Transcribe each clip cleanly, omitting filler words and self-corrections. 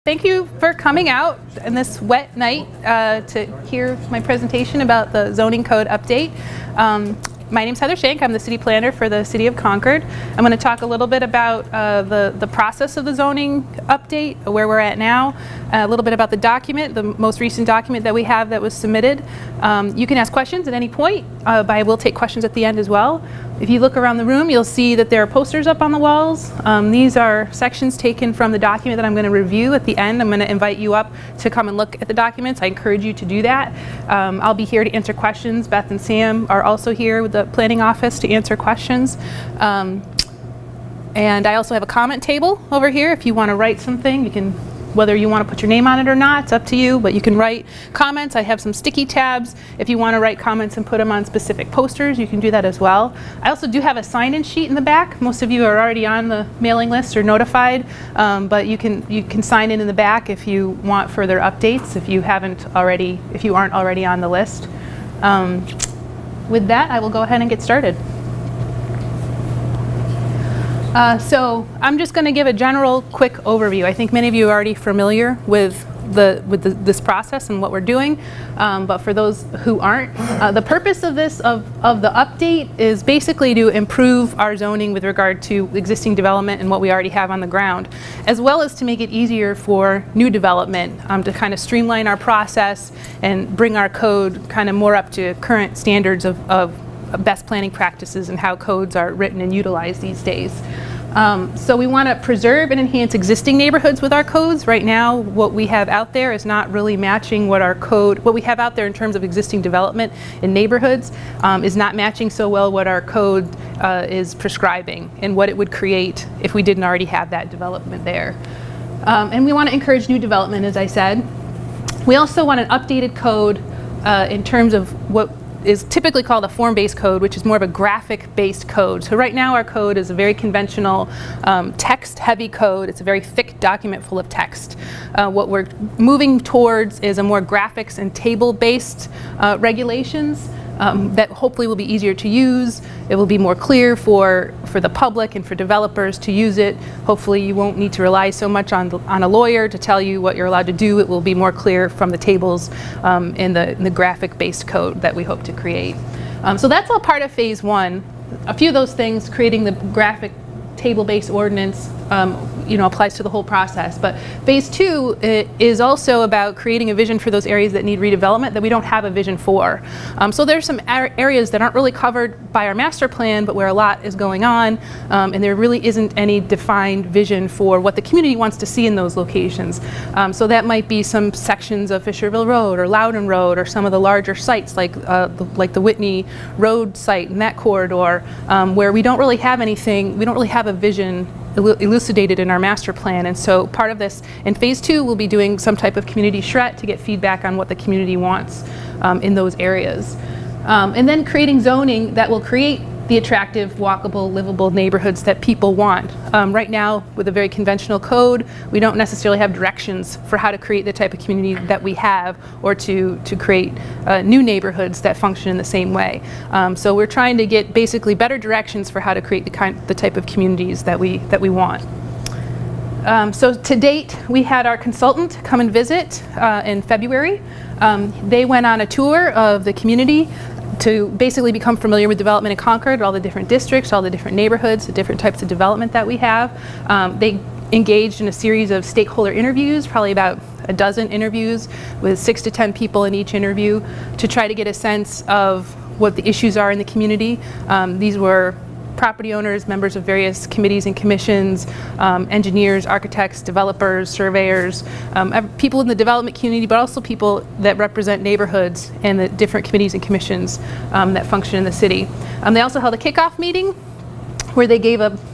Thank you for coming out on this wet night to hear my presentation about the zoning code update. My name is Heather Shank. I'm the city planner for the city of Concord. I'm going to talk a little bit about the process of the zoning update, where we're at now, a little bit about the document, the most recent document that we have that was submitted. You can ask questions at any point, but I will take questions at the end as well. If you look around the room, you'll see that there are posters up on the walls. These are sections taken from the document that I'm going to review at the end. I'm going to invite you up to come and look at the documents. I encourage you to do that. I'll be here to answer questions. Beth and Sam are also here with the planning office to answer questions. And I also have a comment table over here. If you want to write something, you can, whether you want to put your name on it or not, it's up to you, but you can write comments. I have some sticky tabs. If you want to write comments and put them on specific posters, you can do that as well. I also do have a sign-in sheet in the back. Most of you are already on the mailing list or notified, but you can sign in the back if you want further updates, if you aren't already on the list. With that, I will go ahead and get started. So I'm just going to give a general quick overview. I think many of you are already familiar with this process and what we're doing, but for those who aren't, the purpose of the update is basically to improve our zoning with regard to existing development and what we already have on the ground, as well as to make it easier for new development, to kind of streamline our process and bring our code kind of more up to current standards of best planning practices and how codes are written and utilized these days. So we want to preserve and enhance existing neighborhoods with our codes. Right now, what we have out there is not really matching what we have out there in terms of existing development in neighborhoods is not matching so well what our code is prescribing and what it would create if we didn't already have that development there. And we want to encourage new development, as I said. We also want an updated code in terms of what is typically called a form-based code, which is more of a graphic-based code. So right now our code is a very conventional text-heavy code. It's a very thick document full of text. What we're moving towards is a more graphics and table-based regulations that hopefully will be easier to use. It will be more clear for the public and for developers to use it. Hopefully you won't need to rely so much on a lawyer to tell you what you're allowed to do. It will be more clear from the tables in the graphic-based code that we hope to create. So that's all part of phase one. A few of those things, creating the graphic table-based ordinance, applies to the whole process. But phase two is also about creating a vision for those areas that need redevelopment that we don't have a vision for. So there's some areas that aren't really covered by our master plan, but where a lot is going on, and there really isn't any defined vision for what the community wants to see in those locations. So that might be some sections of Fisherville Road or Loudon Road or some of the larger sites like the Whitney Road site in that corridor, where we don't really have anything, we don't really have a vision elucidated in our master plan. And so part of this in phase two, we'll be doing some type of community charrette to get feedback on what the community wants in those areas. And then creating zoning that will create the attractive, walkable, livable neighborhoods that people want. Right now, with a very conventional code, we don't necessarily have directions for how to create the type of community that we have, or to create new neighborhoods that function in the same way. So we're trying to get basically better directions for how to create the type of communities that we want. So to date, we had our consultant come and visit in February. They went on a tour of the community to basically become familiar with development in Concord, all the different districts, all the different neighborhoods, the different types of development that we have. They engaged in a series of stakeholder interviews, probably about a dozen interviews with 6 to 10 people in each interview, to try to get a sense of what the issues are in the community. These were property owners, members of various committees and commissions, engineers, architects, developers, surveyors, people in the development community, but also people that represent neighborhoods and the different committees and commissions that function in the city. They also held a kickoff meeting where they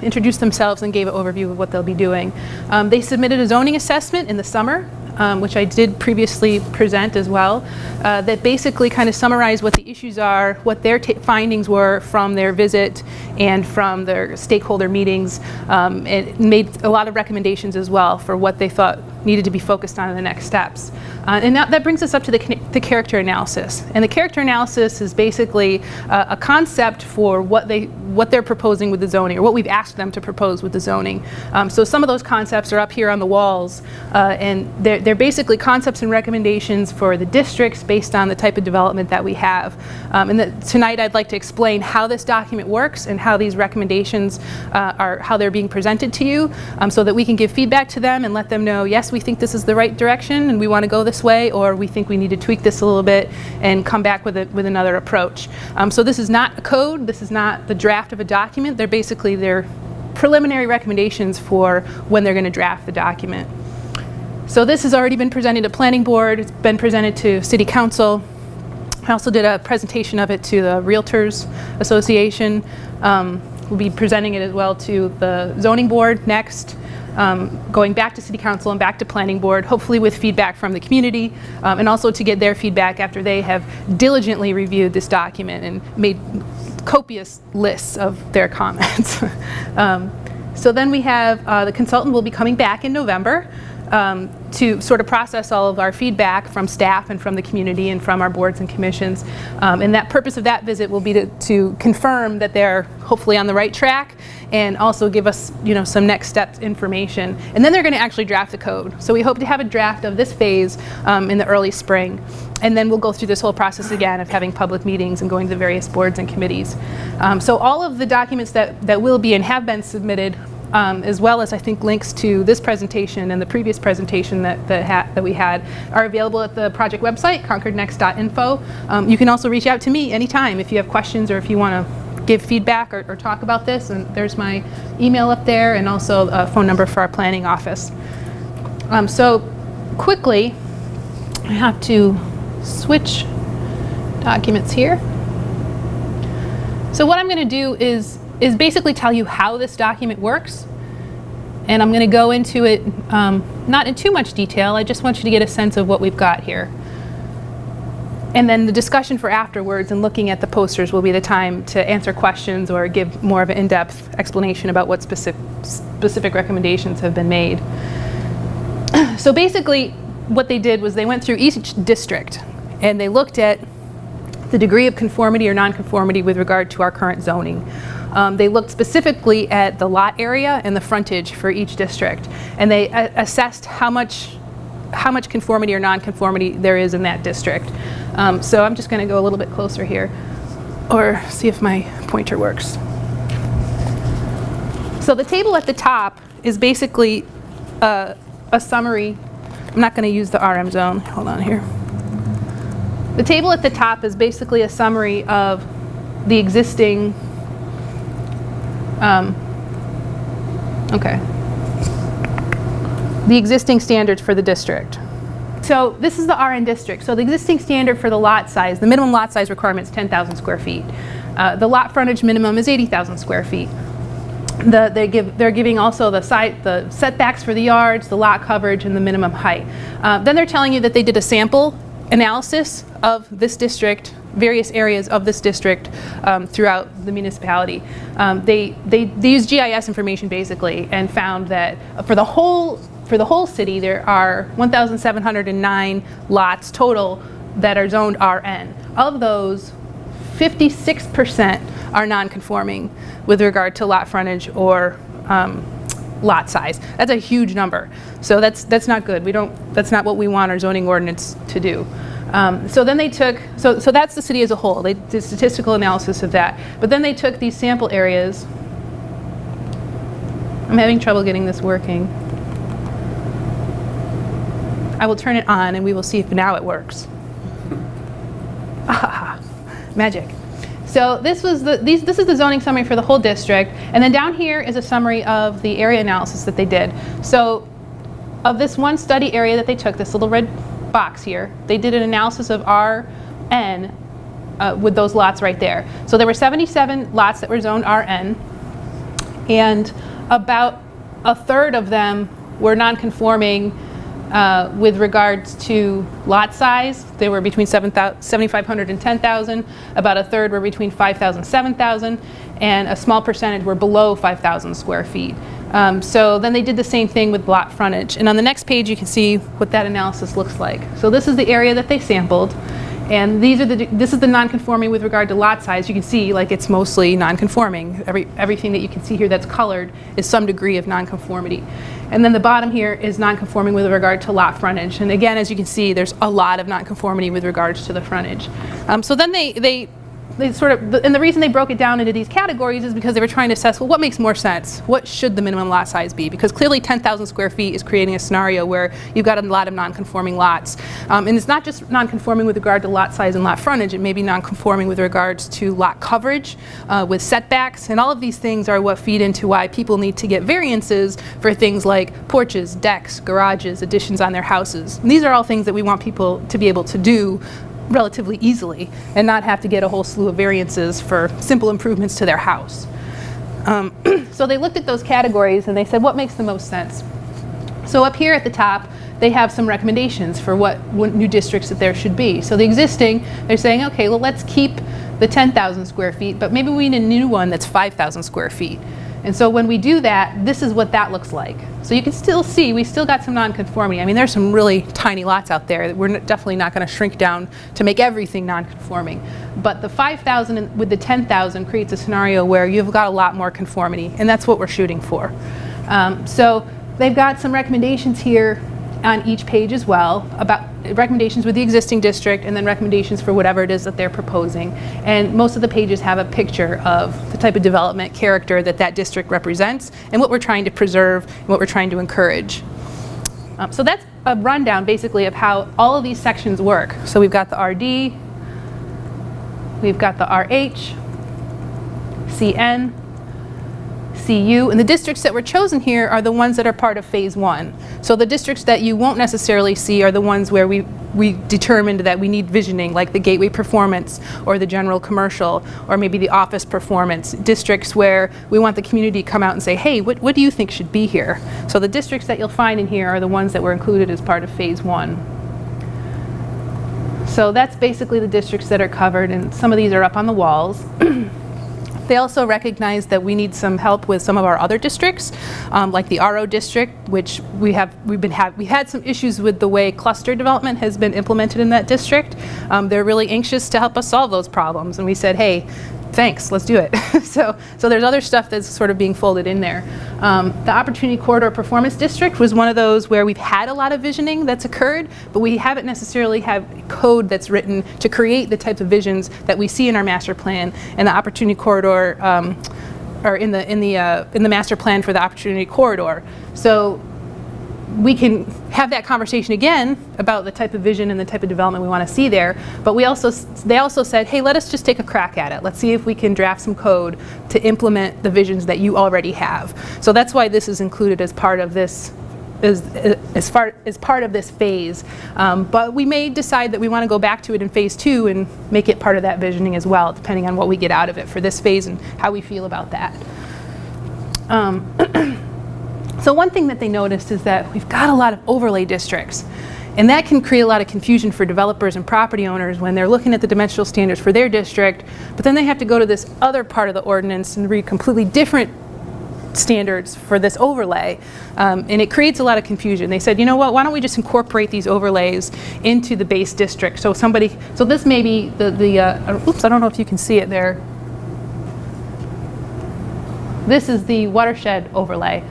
introduced themselves and gave an overview of what they'll be doing. They submitted a zoning assessment in the summer, which I did previously present as well, that basically kind of summarized what the issues are, what their findings were from their visit and from their stakeholder meetings. It made a lot of recommendations as well for what they thought needed to be focused on in the next steps. And that brings us up to the character analysis. And the character analysis is basically a concept for what they're proposing with the zoning, or what we've asked them to propose with the zoning. So some of those concepts are up here on the walls, and they're basically concepts and recommendations for the districts based on the type of development that we have. Tonight I'd like to explain how this document works and how these recommendations how they're being presented to you, so that we can give feedback to them and let them know, yes, we think this is the right direction and we want to go this way, or we think we need to tweak this a little bit and come back with another approach. So this is not a code, this is not the draft of a document. They're basically their preliminary recommendations for when they're going to draft the document. So this has already been presented to Planning Board, it's been presented to City Council. I also did a presentation of it to the Realtors Association. We'll be presenting it as well to the Zoning Board next, going back to City Council and back to Planning Board, hopefully with feedback from the community, and also to get their feedback after they have diligently reviewed this document and made copious lists of their comments. So then we have the consultant will be coming back in November to sort of process all of our feedback from staff and from the community and from our boards and commissions. And that purpose of that visit will be to confirm that they're hopefully on the right track, and also give us, some next steps information. And then they're going to actually draft the code. So we hope to have a draft of this phase in the early spring. And then we'll go through this whole process again of having public meetings and going to various boards and committees. So all of the documents that will be and have been submitted, as well as I think links to this presentation and the previous presentation that we had, are available at the project website, ConcordNEXT.info. You can also reach out to me anytime if you have questions or if you want to give feedback or talk about this. And there's my email up there, and also a phone number for our planning office. So quickly, I have to switch documents here. So what I'm going to do is basically tell you how this document works, and I'm going to go into it not in too much detail. I just want you to get a sense of what we've got here. And then the discussion for afterwards and looking at the posters will be the time to answer questions or give more of an in-depth explanation about what specific recommendations have been made. So basically what they did was they went through each district and they looked at the degree of conformity or nonconformity with regard to our current zoning. They looked specifically at the lot area and the frontage for each district, and they assessed how much conformity or nonconformity there is in that district. So I'm just going to go a little bit closer here, or see if my pointer works. So the table at the top is basically a summary. I'm not going to use the RM zone. Hold on here. The table at the top is basically a summary of the existing the existing standards for the district. So this is the RN district. So the existing standard for the lot size, the minimum lot size requirement is 10,000 square feet. The lot frontage minimum is 80,000 square feet. They're giving also the setbacks for the yards, the lot coverage, and the minimum height. Then they're telling you that they did a sample analysis of this district, various areas of this district throughout the municipality. They used GIS information basically and found that for the whole city there are 1,709 lots total that are zoned RN. Of those, 56% are non-conforming with regard to lot frontage or lot size. That's a huge number. So that's not good. That's not what we want our zoning ordinance to do. So then they took, so that's the city as a whole. They did statistical analysis of that. But then they took these sample areas. I'm having trouble getting this working. I will turn it on and we will see if now it works. Ah, magic. So this is the zoning summary for the whole district, and then down here is a summary of the area analysis that they did. So of this one study area that they took, this little red box here, they did an analysis of RN with those lots right there. So there were 77 lots that were zoned RN, and about a third of them were non-conforming with regards to lot size. They were between 7,500 and 10,000. About a third were between 5,000 and 7,000, and a small percentage were below 5,000 square feet. So then they did the same thing with lot frontage. And on the next page, you can see what that analysis looks like. So this is the area that they sampled. And this is the non-conforming with regard to lot size. You can see like it's mostly non-conforming. Everything that you can see here that's colored is some degree of non-conformity. And then the bottom here is non-conforming with regard to lot frontage. And again, as you can see, there's a lot of non-conformity with regards to the frontage. So then they sort of, and the reason they broke it down into these categories is because they were trying to assess, well, what makes more sense? What should the minimum lot size be? Because clearly 10,000 square feet is creating a scenario where you've got a lot of non-conforming lots. And it's not just non-conforming with regard to lot size and lot frontage, it may be non-conforming with regards to lot coverage, with setbacks, and all of these things are what feed into why people need to get variances for things like porches, decks, garages, additions on their houses. And these are all things that we want people to be able to do relatively easily and not have to get a whole slew of variances for simple improvements to their house. So they looked at those categories and they said, what makes the most sense? So up here at the top, they have some recommendations for what new districts that there should be. So the existing, they're saying, okay, well, let's keep the 10,000 square feet, but maybe we need a new one that's 5,000 square feet. And so when we do that, this is what that looks like. So you can still see, we still got some non-conformity. I mean, there's some really tiny lots out there that we're definitely not going to shrink down to make everything non-conforming. But the 5,000 with the 10,000 creates a scenario where you've got a lot more conformity, and that's what we're shooting for. So they've got some recommendations here on each page as well, about recommendations with the existing district and then recommendations for whatever it is that they're proposing. And most of the pages have a picture of the type of development character that that district represents and what we're trying to preserve and what we're trying to encourage. So that's a rundown basically of how all of these sections work. So we've got the RD, we've got the RH, CN, CU, and the districts that were chosen here are the ones that are part of phase 1. So the districts that you won't necessarily see are the ones where we determined that we need visioning, like the gateway performance or the general commercial or maybe the office performance, districts where we want the community to come out and say, hey, what do you think should be here? So the districts that you'll find in here are the ones that were included as part of phase 1. So that's basically the districts that are covered, and some of these are up on the walls. They also recognize that we need some help with some of our other districts, like the RO district, which we've had some issues with the way cluster development has been implemented in that district. They're really anxious to help us solve those problems, and we said, hey, thanks, let's do it. So there's other stuff that's sort of being folded in there. The Opportunity Corridor Performance District was one of those where we've had a lot of visioning that's occurred, but we haven't necessarily have code that's written to create the types of visions that we see in our master plan. And the Opportunity Corridor, or in the master plan for the Opportunity Corridor. So we can have that conversation again about the type of vision and the type of development we want to see there, but they also said, hey, let us just take a crack at it. Let's see if we can draft some code to implement the visions that you already have. So that's why this is included as part of this, as part of this phase. But we may decide that we want to go back to it in phase 2 and make it part of that visioning as well, depending on what we get out of it for this phase and how we feel about that. So one thing that they noticed is that we've got a lot of overlay districts, and that can create a lot of confusion for developers and property owners when they're looking at the dimensional standards for their district, but then they have to go to this other part of the ordinance and read completely different standards for this overlay, and it creates a lot of confusion. They said, you know what, why don't we just incorporate these overlays into the base district? So this may be oops, I don't know if you can see it there. This is the watershed overlay.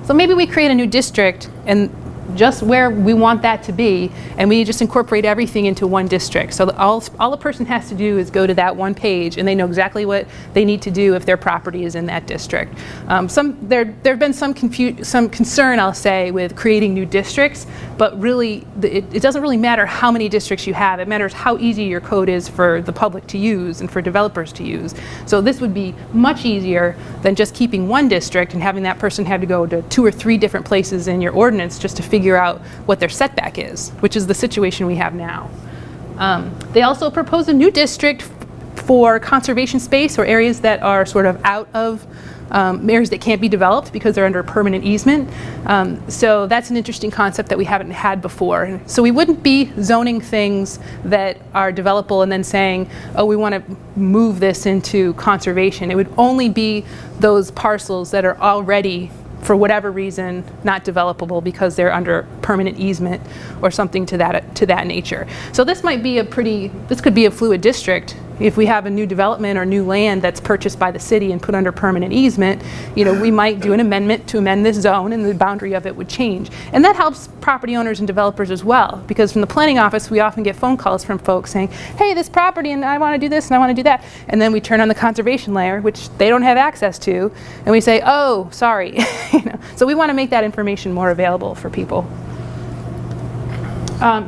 So maybe we create a new district and just where we want that to be, and we just incorporate everything into one district. So all a person has to do is go to that one page, and they know exactly what they need to do if their property is in that district. There have been some concern, I'll say, with creating new districts, but really it doesn't really matter how many districts you have. It matters how easy your code is for the public to use and for developers to use. So this would be much easier than just keeping one district and having that person have to go to 2 or 3 different places in your ordinance just to figure out what their setback is, which is the situation we have now. They also proposed a new district for conservation space, or areas that are sort of out of areas that can't be developed because they're under a permanent easement. So that's an interesting concept that we haven't had before. So we wouldn't be zoning things that are developable and then saying, oh, we want to move this into conservation. It would only be those parcels that are already for whatever reason, not developable because they're under permanent easement or something to that nature. So this might be this could be a fluid district. If we have a new development or new land that's purchased by the city and put under permanent easement, we might do an amendment to amend this zone, and the boundary of it would change. And that helps property owners and developers as well, because from the planning office, we often get phone calls from folks saying, hey, this property, and I want to do this, and I want to do that. And then we turn on the conservation layer, which they don't have access to, and we say, oh, sorry. So we want to make that information more available for people.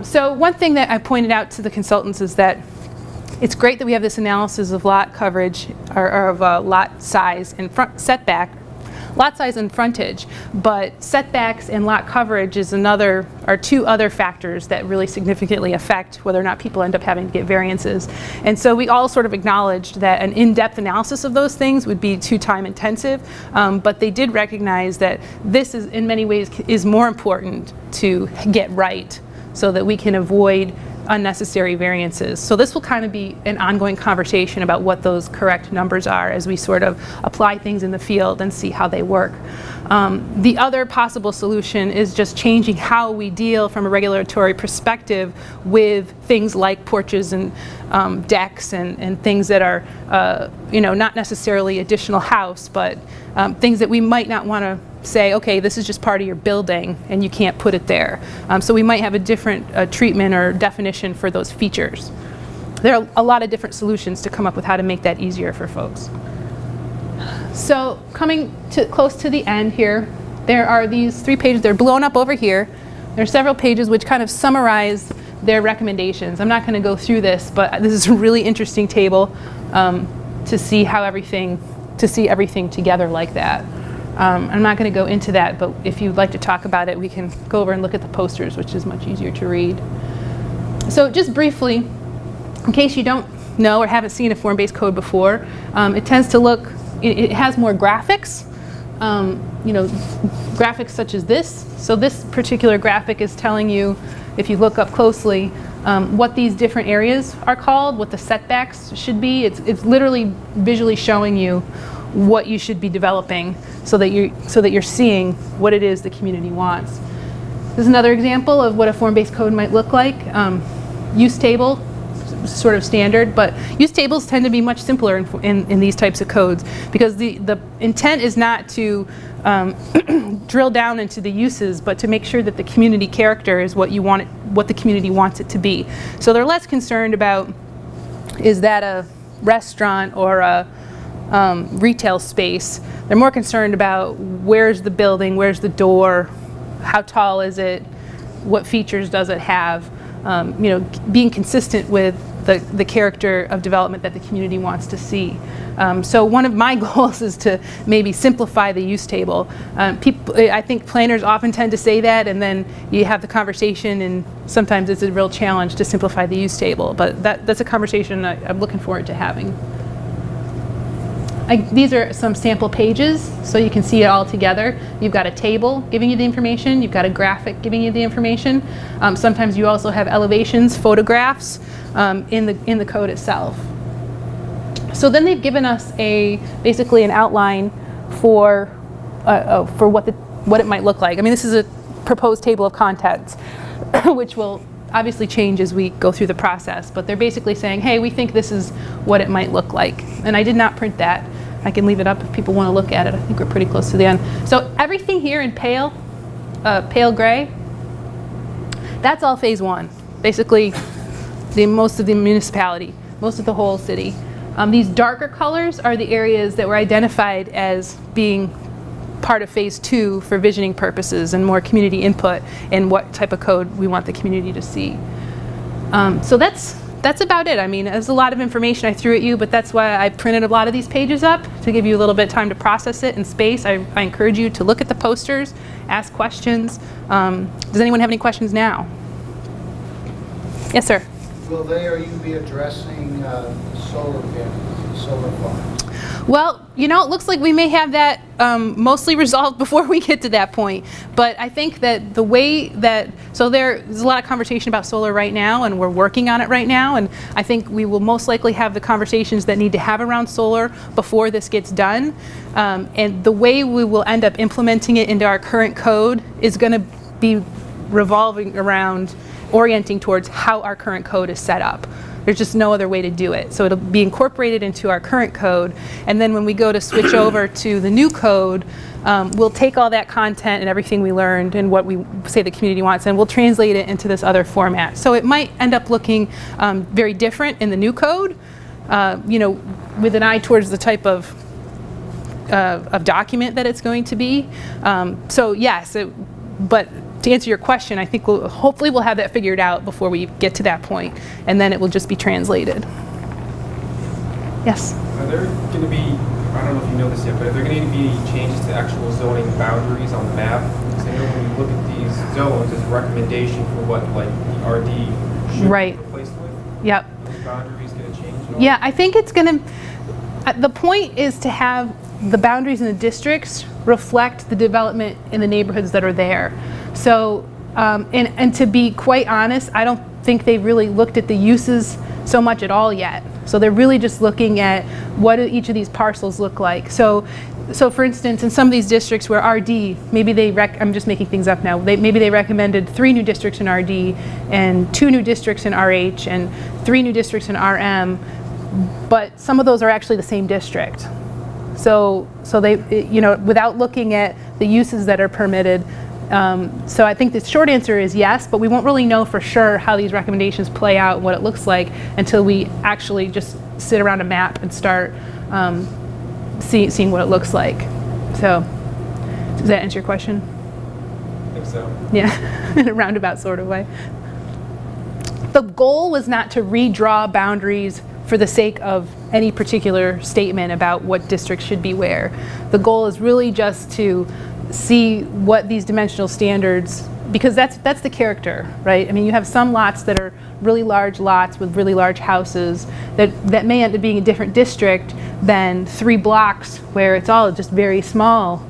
So one thing that I pointed out to the consultants is that it's great that we have this analysis of lot coverage, or of lot size and lot size and frontage, but setbacks and lot coverage are two other factors that really significantly affect whether or not people end up having to get variances. And so we all sort of acknowledged that an in-depth analysis of those things would be too time intensive, but they did recognize that this is, in many ways, is more important to get right so that we can avoid unnecessary variances. So this will kind of be an ongoing conversation about what those correct numbers are as we sort of apply things in the field and see how they work. The other possible solution is just changing how we deal from a regulatory perspective with things like porches and decks and things that are not necessarily additional house, but things that we might not want to say, okay, this is just part of your building and you can't put it there. So we might have a different treatment or definition for those features. There are a lot of different solutions to come up with how to make that easier for folks. So coming close to the end here, there are these 3 pages. They're blown up over here. There are several pages which kind of summarize their recommendations. I'm not going to go through this, but this is a really interesting table to see everything together like that. I'm not going to go into that, but if you'd like to talk about it, we can go over and look at the posters, which is much easier to read. So just briefly, in case you don't know or haven't seen a form-based code before, it tends to look, it has more graphics, graphics such as this. So this particular graphic is telling you, if you look up closely, what these different areas are called, what the setbacks should be. It's literally visually showing you what you should be developing so that you're seeing what it is the community wants. This is another example of what a form-based code might look like. Use table, sort of standard, but use tables tend to be much simpler in these types of codes, because the intent is not to drill down into the uses, but to make sure that the community character is what the community wants it to be. So they're less concerned about, is that a restaurant or a retail space. They're more concerned about, where's the building, where's the door, how tall is it, what features does it have, being consistent with the character of development that the community wants to see. So one of my goals is to maybe simplify the use table. I think planners often tend to say that, and then you have the conversation, and sometimes it's a real challenge to simplify the use table, but that's a conversation I'm looking forward to having. These are some sample pages, so you can see it all together. You've got a table giving you the information. You've got a graphic giving you the information. Sometimes you also have elevations, photographs in the code itself. So then they've given us basically an outline for what it might look like. I mean, this is a proposed table of contents, which will obviously change as we go through the process, but they're basically saying, hey, we think this is what it might look like. And I did not print that. I can leave it up if people want to look at it. I think we're pretty close to the end. So everything here in pale gray, that's all phase 1. Basically, most of the municipality, most of the whole city. These darker colors are the areas that were identified as being part of phase 2 for visioning purposes and more community input in what type of code we want the community to see. So that's about it. I mean, there's a lot of information I threw at you, but that's why I printed a lot of these pages up, to give you a little bit of time to process it in space. I encourage you to look at the posters, ask questions. Does anyone have any questions now? Yes, sir. Will they or you be addressing solar panels, solar farms? Well, You know, it looks like we may have that mostly resolved before we get to that point. But I think that the way that, so there's a lot of conversation about solar right now, and we're working on it right now, and I think we will most likely have the conversations that need to have around solar before this gets done. And the way we will end up implementing it into our current code is going to be revolving around orienting towards how our current code is set up. There's just no other way to do it. So it'll be incorporated into our current code, and then when we go to switch over to the new code, we'll take all that content and everything we learned and what we say the community wants, and we'll translate it into this other format. So it might end up looking very different in the new code, you know, with an eye towards the type of document that it's going to be. So yes, but to answer your question, I think hopefully we'll have that figured out before we get to that point, and then it will just be translated. Yes? Are there going to be, I don't know if you know this yet, but are there going to be any changes to actual zoning boundaries on the map? Because I know when you look at these zones, there's a recommendation for what like the RD should be replaced with. Yep. Are the boundaries going to change at all? Yeah, I think it's going to, the point is to have the boundaries in the districts reflect the development in the neighborhoods that are there. So, and to be quite honest, I don't think they've really looked at the uses so much at all yet. So they're really just looking at what do each of these parcels look like. So for instance, in some of these districts where RD, maybe I'm just making things up now, maybe they recommended 3 new districts in RD and 2 new districts in RH and 3 new districts in RM, but some of those are actually the same district. So they, you know, without looking at the uses that are permitted. So I think the short answer is yes, but we won't really know for sure how these recommendations play out and what it looks like until we actually just sit around a map and start seeing what it looks like. So does that answer your question? I think so. Yeah, in a roundabout sort of way. The goal was not to redraw boundaries for the sake of any particular statement about what districts should be where. The goal is really just to see what these dimensional standards, because that's the character, right? I mean, you have some lots that are really large lots with really large houses that may end up being a different district than 3 blocks where it's all just very small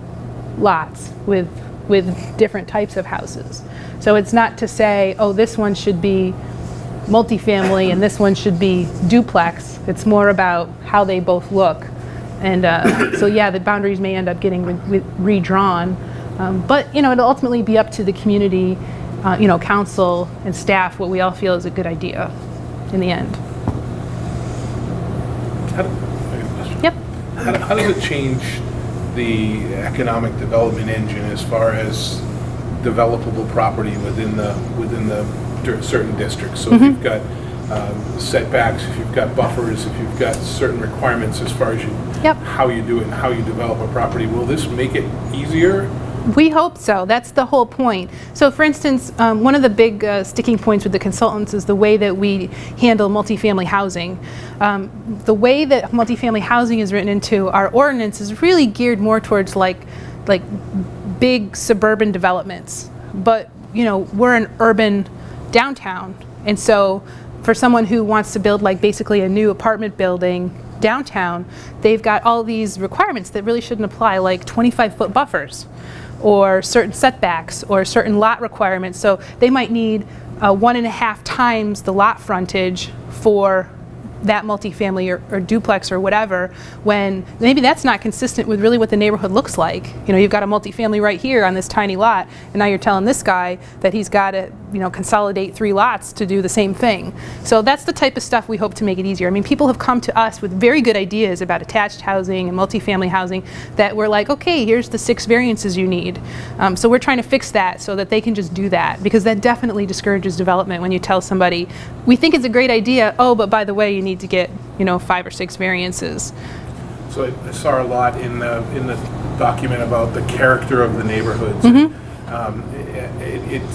lots with different types of houses. So it's not to say, oh, this one should be multifamily and this one should be duplex. It's more about how they both look. And so yeah, the boundaries may end up getting redrawn, but you know, it'll ultimately be up to the community, you know, council and staff what we all feel is a good idea in the end. Yep. How does it change the economic development engine as far as developable property within the certain districts? So if you've got setbacks, if you've got buffers, if you've got certain requirements as far as how you do it and how you develop a property, will this make it easier? We hope so. That's the whole point. So for instance, one of the big sticking points with the consultants is the way that we handle multifamily housing. The way that multifamily housing is written into our ordinance is really geared more towards like big suburban developments. But you know, we're an urban downtown, and so for someone who wants to build like basically a new apartment building downtown, they've got all these requirements that really shouldn't apply, like 25-foot buffers or certain setbacks or certain lot requirements. So they might need 1.5 times the lot frontage for that multifamily or duplex or whatever, when maybe that's not consistent with really what the neighborhood looks like. You know, you've got a multifamily right here on this tiny lot, and now you're telling this guy that he's got to, you know, consolidate 3 lots to do the same thing. So that's the type of stuff we hope to make it easier. I mean, people have come to us with very good ideas about attached housing and multifamily housing that we're like, okay, here's the 6 variances you need. So we're trying to fix that so that they can just do that, because that definitely discourages development when you tell somebody, we think it's a great idea, oh, but by the way, you need to get, you know, 5 or 6 variances. So I saw a lot in the document about the character of the neighborhoods.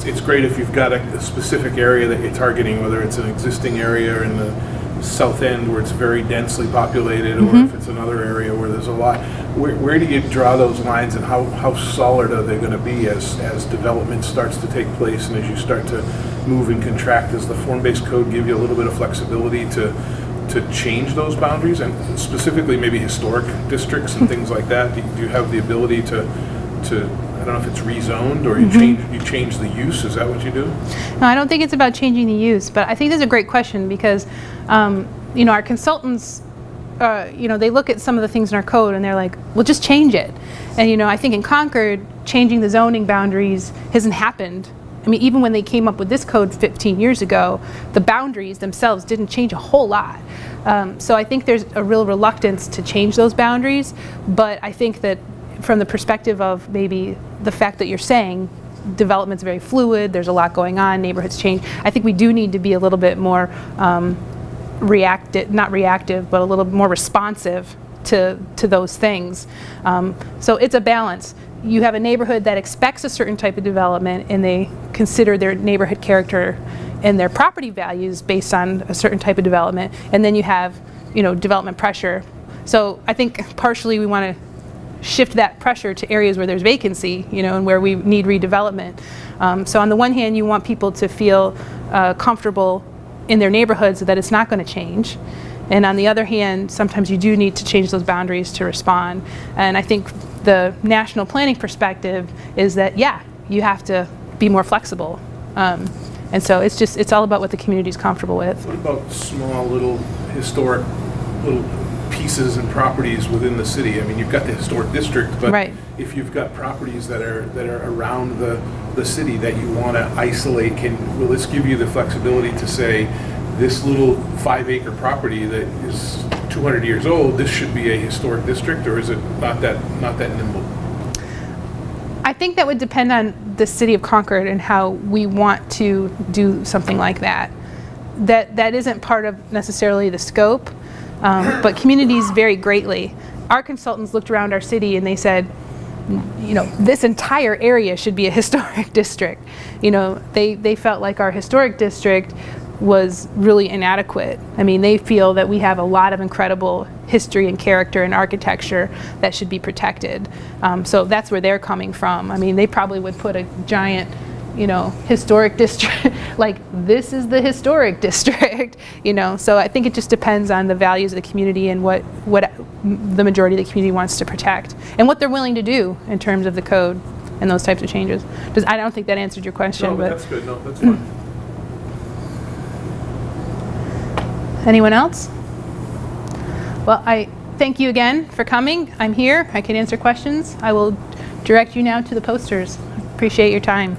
It's great if you've got a specific area that you're targeting, whether it's an existing area in the south end where it's very densely populated, or if it's another area where there's a lot. Where do you draw those lines, and how solid are they going to be as development starts to take place and as you start to move and contract? Does the form-based code give you a little bit of flexibility to to change those boundaries, and specifically maybe historic districts and things like that? Do you have the ability to I don't know if it's rezoned or you change the use? Is that what you do? No, I don't think it's about changing the use, but I think this is a great question because, our consultants, they look at some of the things in our code and they're like, well, just change it. And, I think in Concord, changing the zoning boundaries hasn't happened. I mean, even when they came up with this code 15 years ago, the boundaries themselves didn't change a whole lot. So I think there's a real reluctance to change those boundaries, but I think that from the perspective of maybe the fact that you're saying development's very fluid, there's a lot going on, neighborhoods change, I think we do need to be a little bit more not reactive, but a little more responsive to those things. So it's a balance. You have a neighborhood that expects a certain type of development and they consider their neighborhood character and their property values based on a certain type of development, and then you have development pressure. So I think partially we want to shift that pressure to areas where there's vacancy, and where we need redevelopment. So on the one hand, you want people to feel comfortable in their neighborhoods that it's not going to change. And on the other hand, sometimes you do need to change those boundaries to respond. And I think the national planning perspective is that, you have to be more flexible. And so it's all about what the community is comfortable with. What about small little historic little pieces and properties within the city? I mean, you've got the historic district, but Right. if you've got properties that are around the city that you want to isolate, will this give you the flexibility to say, this little 5-acre property that is 200 years old, this should be a historic district, or is it not that nimble? I think that would depend on the city of Concord and how we want to do something like that. That isn't part of necessarily the scope, but communities vary greatly. Our consultants looked around our city and they said, this entire area should be a historic district. They felt like our historic district was really inadequate. I mean, they feel that we have a lot of incredible history and character and architecture that should be protected. So that's where they're coming from. I mean, they probably would put a giant, historic district, like this is the historic district, So I think it just depends on the values of the community and what the majority of the community wants to protect and what they're willing to do in terms of the code and those types of changes. I don't think that answered your question. No, but that's good. No, that's fine. Anyone else? Well, I thank you again for coming. I'm here. I can answer questions. I will direct you now to the posters. Appreciate your time.